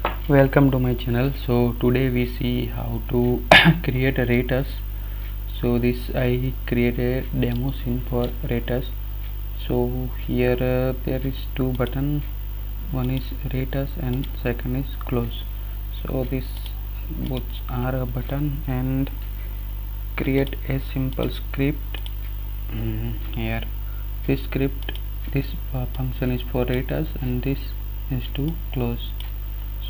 Welcome to my channel. So today we see how to create a Ratus. So this I create a demo scene for Ratus. So here there is two button, one is Ratus and second is close. So this both are a button and create a simple script. Here this script, this function is for Ratus and this is to close.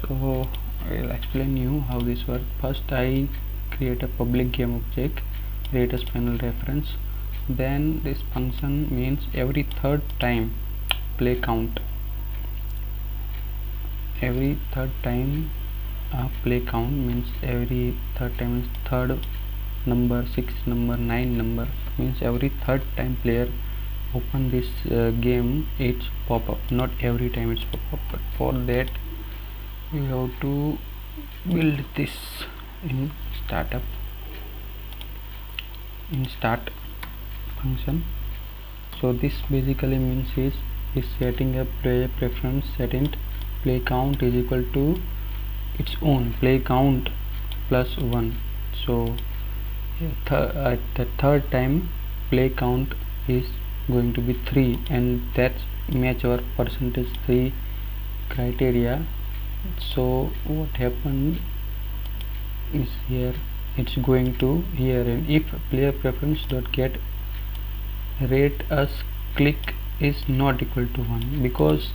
So I'll explain you how this works. First I create a public game object, Ratus panel reference. Then this function means every third time play count. Every third time play count means every third time is third number, 6 number, 9 number, means every third time player open this game it's pop up, not every time it's pop up. But for that you have to build this in start function. So this basically means is setting a play preference setting play count is equal to its own play count plus 1. So at the third time play count is going to be 3 and that's match our percentage 3 criteria. So what happened is here it's going to here, and if player preference dot get rate as click is not equal to 1, because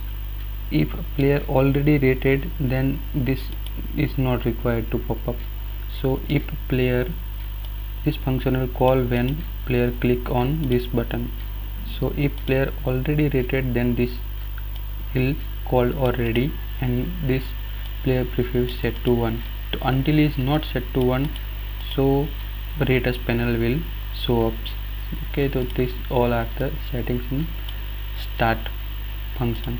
if player already rated then this is not required to pop up. So if player, this function will call when player click on this button. So if player already rated then this will call already and this player prefix set to 1. So until is not set to 1, so Ratus panel will show up. Okay, so this all are the settings in start function.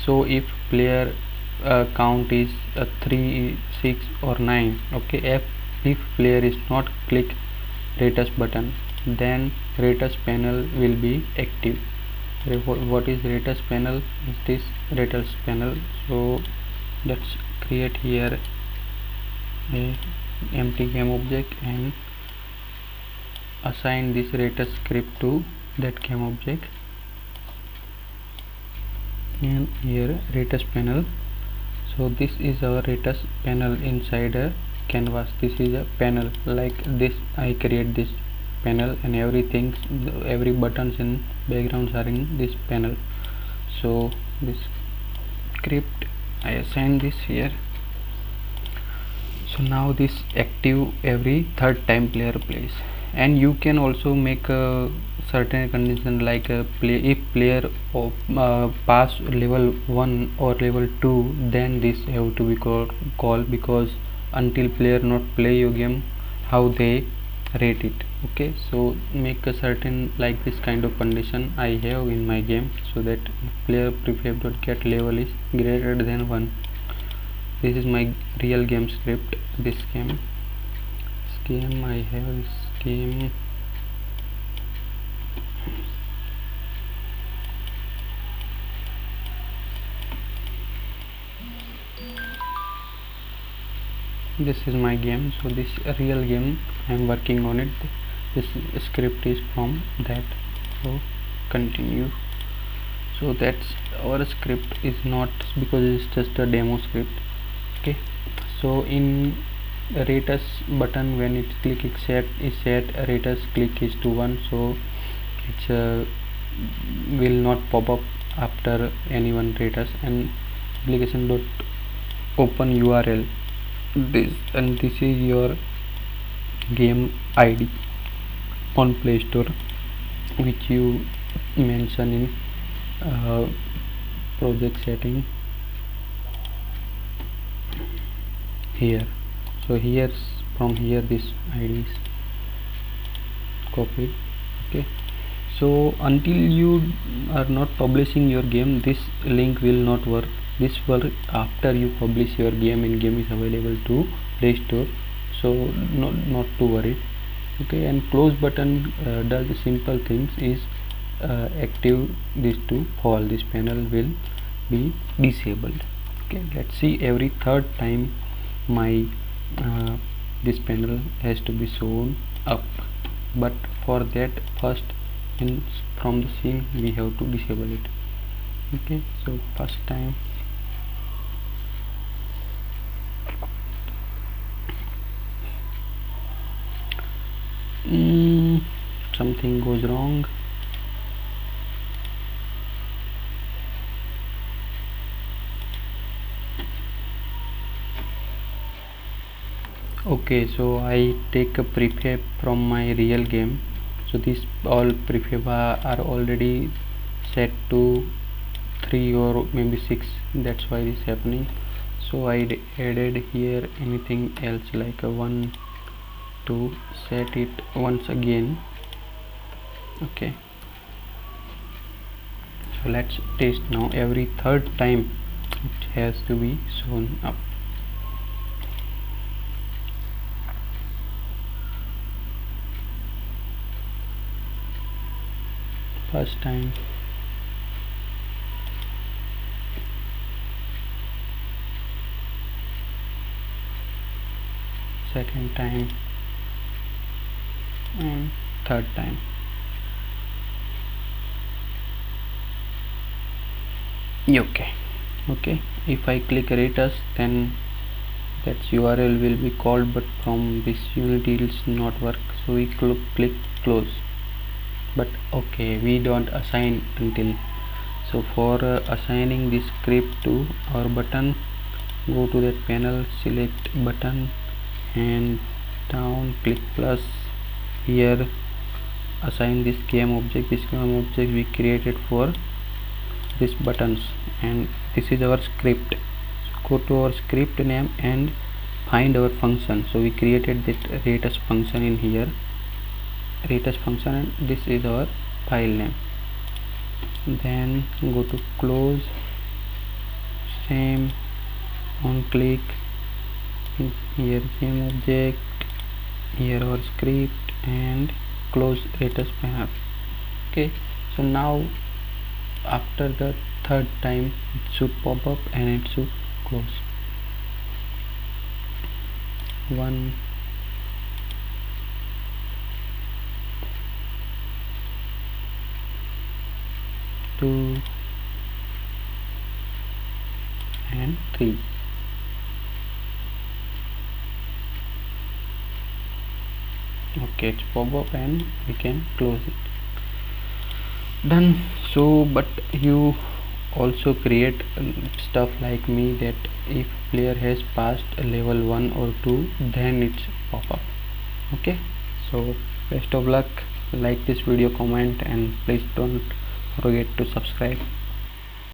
So if player count is 3, 6 or 9, okay, if player is not click Ratus button, then Ratus panel will be active. What is Ratus panel? Is this Ratus panel? So let's create here a empty game object and assign this Ratus script to that game object, and here Ratus panel. So this is our Ratus panel inside a canvas. This is a panel like this. I create this panel and everything, every buttons in backgrounds are in this panel. So this script I assign this here. So now this active every third time player plays, and you can also make a certain condition like a if player of pass level 1 or level 2, then this have to be called, because until player not play your game, how they rate it. Okay, so make a certain like this kind of condition I have in my game, so that player prefab dot get level is greater than 1. This is my real game script. This game I have this game. This is my game. So this real game I am working on it. This script is from that. So continue. So that's our script is not, because it's just a demo script. Okay, so in Ratus button when it click is set Ratus click is to 1, so it's will not pop up after anyone Ratus. And application dot open URL this, and this is your game ID on Play Store, which you mention in project setting here. So here from here this ID is copied. Okay, so until you are not publishing your game, this link will not work. This work after you publish your game and game is available to Play Store, so not to worry. Okay, and close button does simple things is active this to fall, this panel will be disabled. Okay, let's see. Every third time my this panel has to be shown up, but for that first from the scene we have to disable it. Okay, so first time something goes wrong. Okay, so I take a prefab from my real game. So these all prefab are already set to 3 or maybe 6, that's why this is happening. So I added here anything else like a 1 to set it once again. Okay, so let's test now. Every third time it has to be shown up. First time, second time, and third time. Okay, if I click rate us, then that URL will be called, but from this Unity it will not work, so we click close. But okay, we don't assign until. So for assigning this script to our button, go to that panel, select button, and down click plus. Here assign this game object. This game object we created for these buttons, and this is our script. So go to our script name and find our function. So we created that ratus function in here, ratus function, and this is our file name. Then go to close, same, on click, here game object, here our script, and close ratus panel. Okay, so now after the third time it should pop up and it should close. 1, 2, and 3. Okay, it's pop up and we can close it. Done. So but you also create stuff like me, that if player has passed level 1 or 2, then it's pop up. Okay, so best of luck. Like this video, comment, and please don't forget to subscribe.